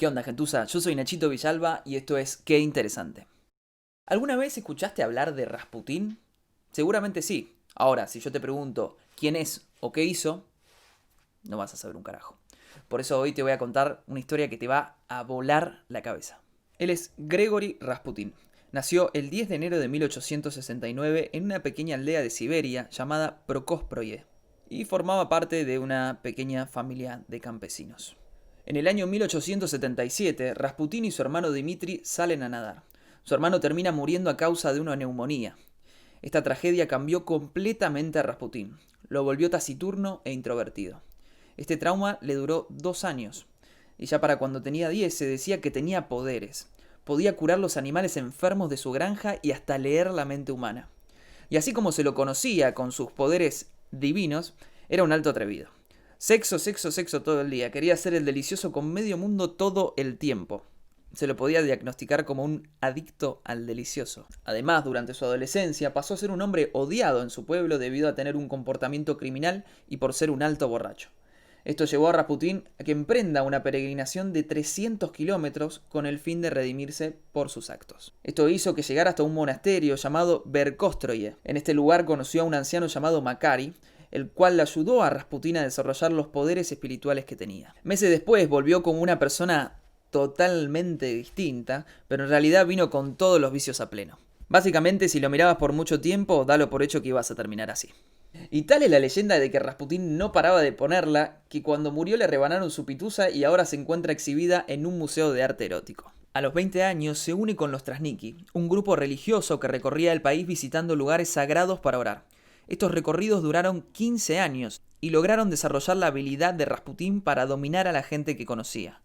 ¿Qué onda, gentuza? Yo soy Nachito Villalba y esto es Qué Interesante. ¿Alguna vez escuchaste hablar de Rasputín? Seguramente sí. Ahora, si yo te pregunto quién es o qué hizo, no vas a saber un carajo. Por eso hoy te voy a contar una historia que te va a volar la cabeza. Él es Grigori Rasputín. Nació el 10 de enero de 1869 en una pequeña aldea de Siberia llamada Prokósproye y formaba parte de una pequeña familia de campesinos. En el año 1877, Rasputín y su hermano Dmitri salen a nadar. Su hermano termina muriendo a causa de una neumonía. Esta tragedia cambió completamente a Rasputín. Lo volvió taciturno e introvertido. Este trauma le duró 2 años. Y ya para cuando tenía 10 se decía que tenía poderes. Podía curar los animales enfermos de su granja y hasta leer la mente humana. Y así como se lo conocía con sus poderes divinos, era un alto atrevido. Sexo, sexo, sexo todo el día. Quería ser el delicioso con medio mundo todo el tiempo. Se lo podía diagnosticar como un adicto al delicioso. Además, durante su adolescencia pasó a ser un hombre odiado en su pueblo debido a tener un comportamiento criminal y por ser un alto borracho. Esto llevó a Rasputín a que emprenda una peregrinación de 300 kilómetros con el fin de redimirse por sus actos. Esto hizo que llegara hasta un monasterio llamado Verkostroye. En este lugar conoció a un anciano llamado Makari, el cual le ayudó a Rasputín a desarrollar los poderes espirituales que tenía. Meses después volvió como una persona totalmente distinta, pero en realidad vino con todos los vicios a pleno. Básicamente, si lo mirabas por mucho tiempo, dalo por hecho que ibas a terminar así. Y tal es la leyenda de que Rasputín no paraba de ponerla, que cuando murió le rebanaron su pituza y ahora se encuentra exhibida en un museo de arte erótico. A los 20 años se une con los Trasniki, un grupo religioso que recorría el país visitando lugares sagrados para orar. Estos recorridos duraron 15 años y lograron desarrollar la habilidad de Rasputín para dominar a la gente que conocía.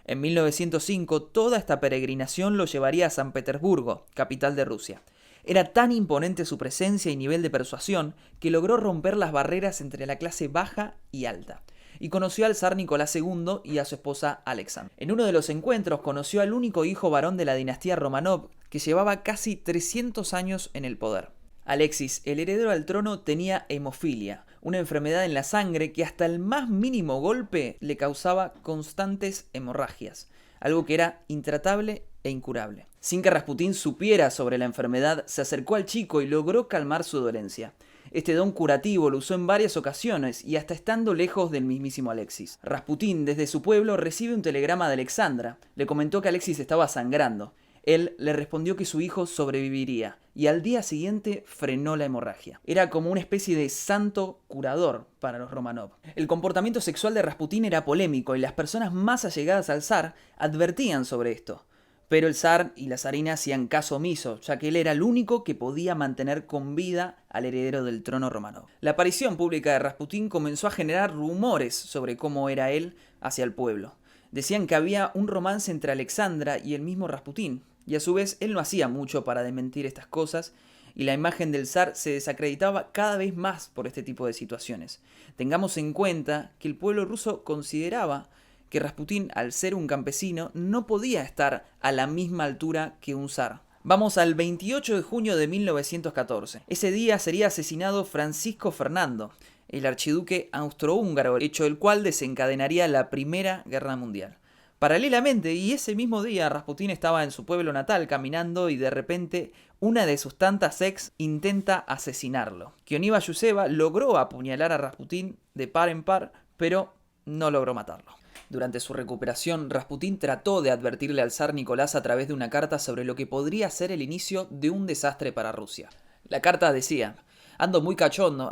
En 1905 toda esta peregrinación lo llevaría a San Petersburgo, capital de Rusia. Era tan imponente su presencia y nivel de persuasión que logró romper las barreras entre la clase baja y alta. Y conoció al zar Nicolás II y a su esposa Alexandra. En uno de los encuentros conoció al único hijo varón de la dinastía Romanov que llevaba casi 300 años en el poder. Alexis, el heredero al trono, tenía hemofilia, una enfermedad en la sangre que hasta el más mínimo golpe le causaba constantes hemorragias, algo que era intratable e incurable. Sin que Rasputín supiera sobre la enfermedad, se acercó al chico y logró calmar su dolencia. Este don curativo lo usó en varias ocasiones y hasta estando lejos del mismísimo Alexis. Rasputín, desde su pueblo, recibe un telegrama de Alexandra. Le comentó que Alexis estaba sangrando. Él le respondió que su hijo sobreviviría y al día siguiente frenó la hemorragia. Era como una especie de santo curador para los Romanov. El comportamiento sexual de Rasputín era polémico y las personas más allegadas al zar advertían sobre esto. Pero el zar y la zarina hacían caso omiso, ya que él era el único que podía mantener con vida al heredero del trono Romanov. La aparición pública de Rasputín comenzó a generar rumores sobre cómo era él hacia el pueblo. Decían que había un romance entre Alexandra y el mismo Rasputín, y a su vez él no hacía mucho para desmentir estas cosas, y la imagen del zar se desacreditaba cada vez más por este tipo de situaciones. Tengamos en cuenta que el pueblo ruso consideraba que Rasputín, al ser un campesino, no podía estar a la misma altura que un zar. Vamos al 28 de junio de 1914. Ese día sería asesinado Francisco Fernando, el archiduque austrohúngaro, hecho el cual desencadenaría la Primera Guerra Mundial. Paralelamente, y ese mismo día, Rasputín estaba en su pueblo natal caminando y de repente una de sus tantas ex intenta asesinarlo. Kioniva Yuseva logró apuñalar a Rasputín de par en par, pero no logró matarlo. Durante su recuperación, Rasputín trató de advertirle al zar Nicolás a través de una carta sobre lo que podría ser el inicio de un desastre para Rusia. La carta decía: ando muy cachondo.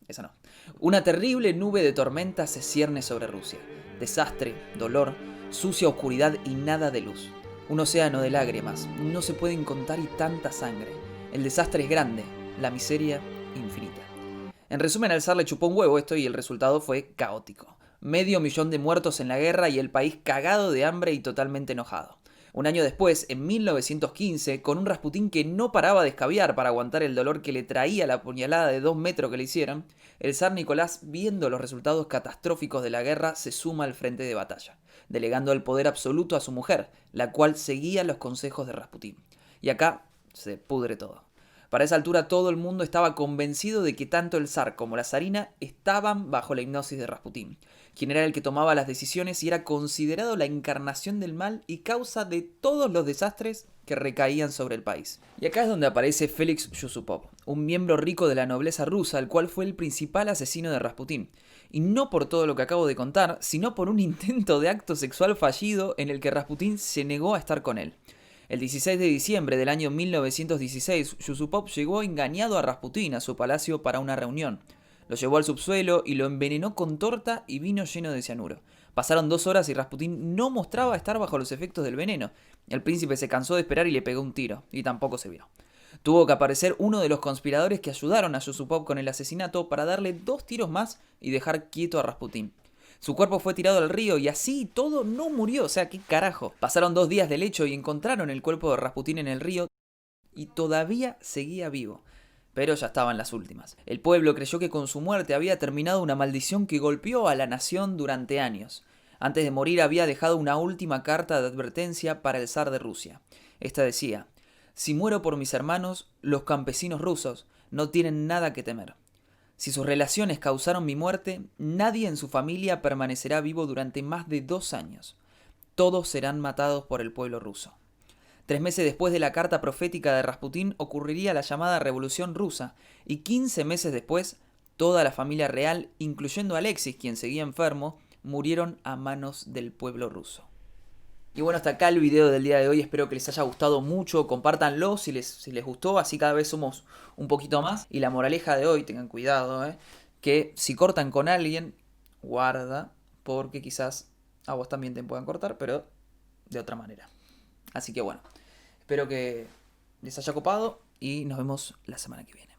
Esa no. Una terrible nube de tormenta se cierne sobre Rusia. Desastre, dolor, sucia oscuridad y nada de luz. Un océano de lágrimas, no se pueden contar y tanta sangre. El desastre es grande, la miseria infinita. En resumen, al zar le chupó un huevo esto y el resultado fue caótico. 500.000 de muertos en la guerra y el país cagado de hambre y totalmente enojado. Un año después, en 1915, con un Rasputín que no paraba de escabiar para aguantar el dolor que le traía la puñalada de 2 metros que le hicieron, el zar Nicolás, viendo los resultados catastróficos de la guerra, se suma al frente de batalla, delegando el poder absoluto a su mujer, la cual seguía los consejos de Rasputín. Y acá se pudre todo. Para esa altura todo el mundo estaba convencido de que tanto el zar como la zarina estaban bajo la hipnosis de Rasputín, quien era el que tomaba las decisiones y era considerado la encarnación del mal y causa de todos los desastres que recaían sobre el país. Y acá es donde aparece Félix Yusupov, un miembro rico de la nobleza rusa, el cual fue el principal asesino de Rasputín. Y no por todo lo que acabo de contar, sino por un intento de acto sexual fallido en el que Rasputín se negó a estar con él. El 16 de diciembre del año 1916, Yusupov llegó engañado a Rasputín a su palacio para una reunión. Lo llevó al subsuelo y lo envenenó con torta y vino lleno de cianuro. Pasaron 2 horas y Rasputín no mostraba estar bajo los efectos del veneno. El príncipe se cansó de esperar y le pegó un tiro, y tampoco se vio. Tuvo que aparecer uno de los conspiradores que ayudaron a Yusupov con el asesinato para darle 2 tiros más y dejar quieto a Rasputín. Su cuerpo fue tirado al río y así todo no murió, o sea, qué carajo. Pasaron 2 días del hecho y encontraron el cuerpo de Rasputín en el río y todavía seguía vivo. Pero ya estaban las últimas. El pueblo creyó que con su muerte había terminado una maldición que golpeó a la nación durante años. Antes de morir había dejado una última carta de advertencia para el zar de Rusia. Esta decía: si muero por mis hermanos, los campesinos rusos no tienen nada que temer. Si sus relaciones causaron mi muerte, nadie en su familia permanecerá vivo durante más de 2 años. Todos serán matados por el pueblo ruso. 3 meses después de la carta profética de Rasputín ocurriría la llamada Revolución Rusa, y 15 meses después, toda la familia real, incluyendo a Alexis, quien seguía enfermo, murieron a manos del pueblo ruso. Y bueno, hasta acá el video del día de hoy, espero que les haya gustado mucho, compártanlo si les gustó, así cada vez somos un poquito más. Y la moraleja de hoy, tengan cuidado, que si cortan con alguien, guarda, porque quizás a vos también te puedan cortar, pero de otra manera. Así que bueno, espero que les haya copado y nos vemos la semana que viene.